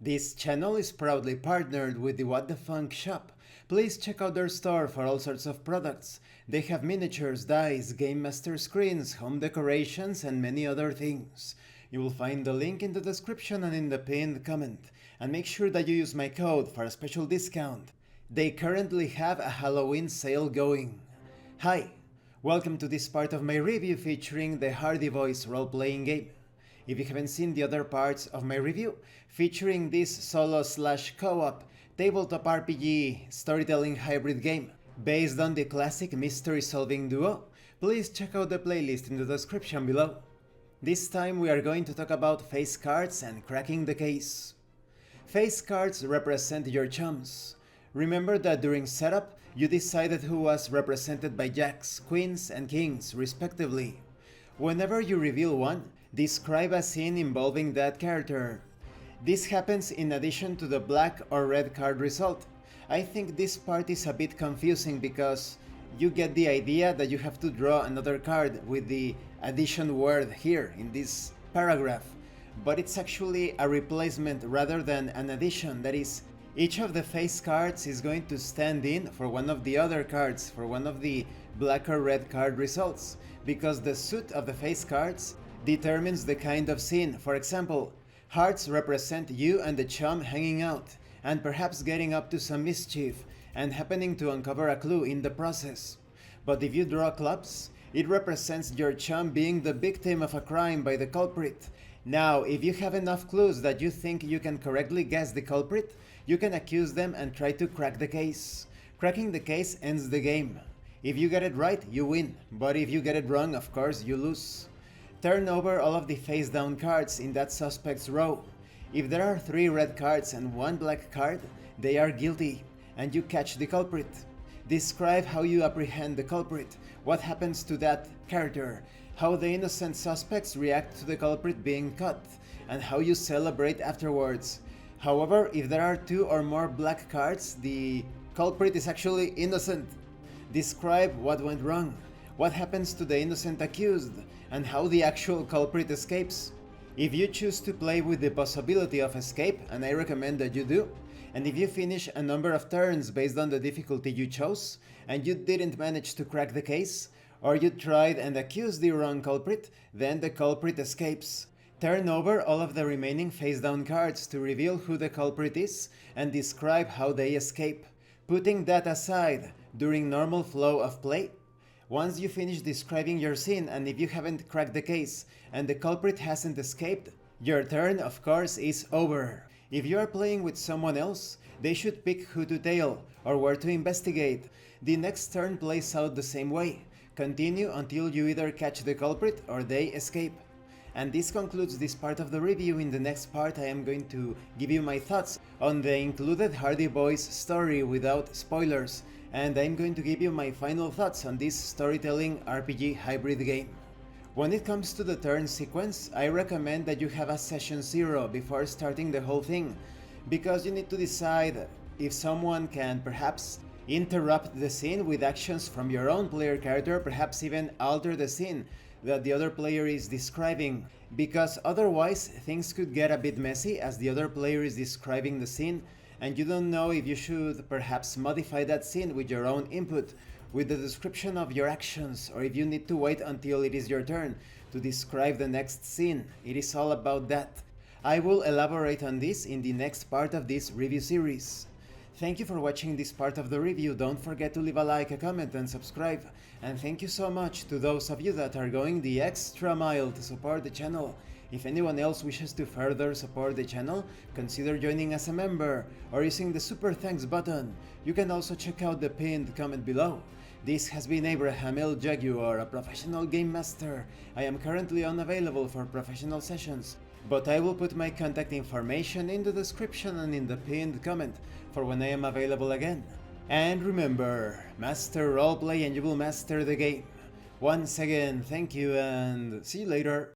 This channel is proudly partnered with the What the Funk shop. Please check out their store for all sorts of products. They have miniatures, dice, game master screens, home decorations, and many other things. You will find the link in the description and in the pinned comment. And make sure that you use my code for a special discount. They currently have a Halloween sale going. Hi, welcome to this part of my review featuring the Hardy Voice role-playing game. If you haven't seen the other parts of my review, featuring this solo/co-op tabletop RPG storytelling hybrid game based on the classic mystery solving duo, please check out the playlist in the description below. This time we are going to talk about face cards and cracking the case. Face cards represent your chums. Remember that during setup, you decided who was represented by jacks, queens, and kings, respectively. Whenever you reveal one, describe a scene involving that character. This happens in addition to the black or red card result. I think this part is a bit confusing because you get the idea that you have to draw another card with the addition word here in this paragraph, but it's actually a replacement rather than an addition. That is, each of the face cards is going to stand in for one of the other cards, for one of the black or red card results, because the suit of the face cards determines the kind of scene. For example, hearts represent you and the chum hanging out, and perhaps getting up to some mischief, and happening to uncover a clue in the process. But if you draw clubs, it represents your chum being the victim of a crime by the culprit. Now, if you have enough clues that you think you can correctly guess the culprit, you can accuse them and try to crack the case. Cracking the case ends the game. If you get it right, you win, but if you get it wrong, of course, you lose. Turn over all of the face-down cards in that suspect's row. If there are 3 red cards and 1 black card, they are guilty, and you catch the culprit. Describe how you apprehend the culprit, what happens to that character, how the innocent suspects react to the culprit being caught, and how you celebrate afterwards. However, if there are 2 or more black cards, the culprit is actually innocent. Describe what went wrong, what happens to the innocent accused, and how the actual culprit escapes. If you choose to play with the possibility of escape, and I recommend that you do, and if you finish a number of turns based on the difficulty you chose, and you didn't manage to crack the case, or you tried and accused the wrong culprit, then the culprit escapes. Turn over all of the remaining face-down cards to reveal who the culprit is, and describe how they escape. Putting that aside, during normal flow of play, once you finish describing your scene, and if you haven't cracked the case and the culprit hasn't escaped, your turn, of course, is over. If you are playing with someone else, they should pick who to tail or where to investigate. The next turn plays out the same way. Continue until you either catch the culprit or they escape. And this concludes this part of the review. In the next part, I am going to give you my thoughts on the included Hardy Boys story without spoilers, and I'm going to give you my final thoughts on this storytelling RPG hybrid game. When it comes to the turn sequence, I recommend that you have a session 0 before starting the whole thing, because you need to decide if someone can perhaps interrupt the scene with actions from your own player character, perhaps even alter the scene that the other player is describing, because otherwise things could get a bit messy as the other player is describing the scene, and you don't know if you should perhaps modify that scene with your own input, with the description of your actions, or if you need to wait until it is your turn to describe the next scene. It is all about that. I will elaborate on this in the next part of this review series. Thank you for watching this part of the review. Don't forget to leave a like, a comment, and subscribe. And thank you so much to those of you that are going the extra mile to support the channel. If anyone else wishes to further support the channel, consider joining as a member or using the super thanks button. You can also check out the pinned comment below. This has been Abraham L. Jaguar, a professional game master. I am currently unavailable for professional sessions, but I will put my contact information in the description and in the pinned comment for when I am available again. And remember, master roleplay and you will master the game. Once again, thank you and see you later.